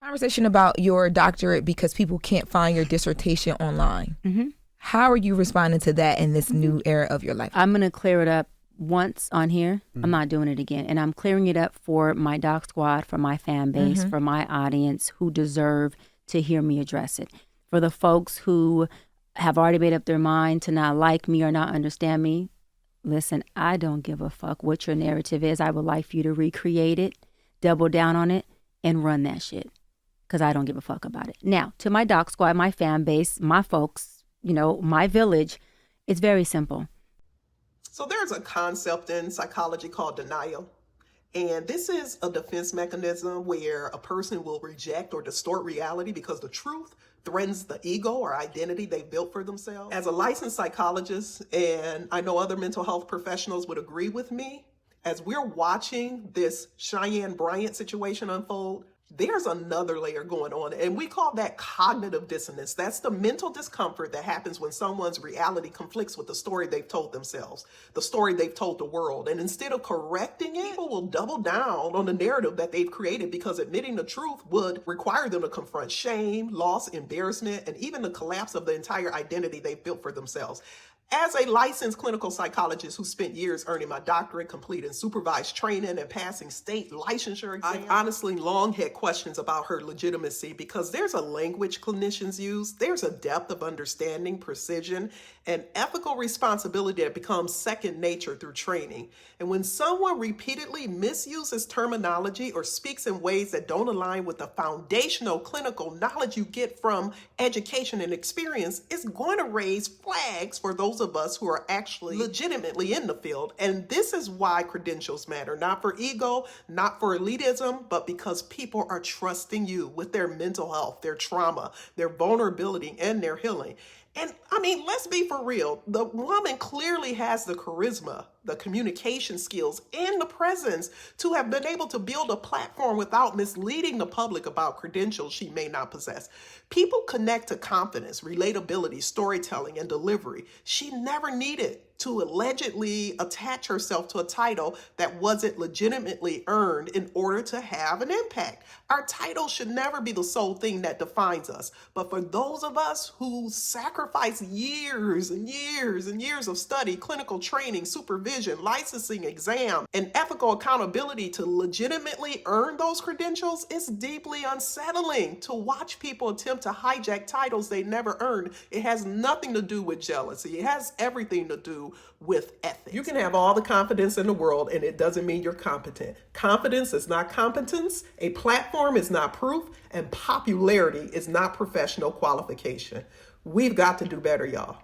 Conversation about your doctorate because people can't find your dissertation online. How are you responding to that in this new era of your life? I'm going to clear it up once on here. I'm not doing it again. And I'm clearing it up for my doc squad, for my fan base, for my audience who deserve to hear me address it. For the folks who have already made up their mind to not like me or not understand me, listen, I don't give a fuck what your narrative is. I would like for you to recreate it, double down on it, and run that shit. Because I don't give a fuck about it. Now, to my doc squad, my fan base, my folks, my village, it's very simple. So there's a concept in psychology called denial. And this is a defense mechanism where a person will reject or distort reality because the truth threatens the ego or identity they've built for themselves. As a licensed psychologist, and I know other mental health professionals would agree with me, as we're watching this Cheyenne Bryant situation unfold, there's another layer going on, and we call that cognitive dissonance. That's the mental discomfort that happens when someone's reality conflicts with the story they've told themselves, the story they've told the world. And instead of correcting it, people will double down on the narrative that they've created because admitting the truth would require them to confront shame, loss, embarrassment, and even the collapse of the entire identity they've built for themselves. As a licensed clinical psychologist who spent years earning my doctorate, completing supervised training, and passing state licensure exams, I've honestly long had questions about her legitimacy because there's a language clinicians use, there's a depth of understanding, precision, and ethical responsibility that becomes second nature through training. And when someone repeatedly misuses terminology or speaks in ways that don't align with the foundational clinical knowledge you get from education and experience, it's going to raise flags for those of us who are actually legitimately in the field. And this is why credentials matter, not for ego, not for elitism, but because people are trusting you with their mental health, their trauma, their vulnerability, and their healing. And I mean, let's be for real. The woman clearly has the charisma, the communication skills, and the presence to have been able to build a platform without misleading the public about credentials she may not possess. People connect to confidence, relatability, storytelling, and delivery. She never needed to allegedly attach herself to a title that wasn't legitimately earned in order to have an impact. Our title should never be the sole thing that defines us. But for those of us who sacrifice years and years and years of study, clinical training, supervision, licensing, exam, and ethical accountability to legitimately earn those credentials, it's deeply unsettling to watch people attempt to hijack titles they never earned. It has nothing to do with jealousy. It has everything to do with ethics. You can have all the confidence in the world, and it doesn't mean you're competent. Confidence is not competence. A platform is not proof, and popularity is not professional qualification. We've got to do better, y'all.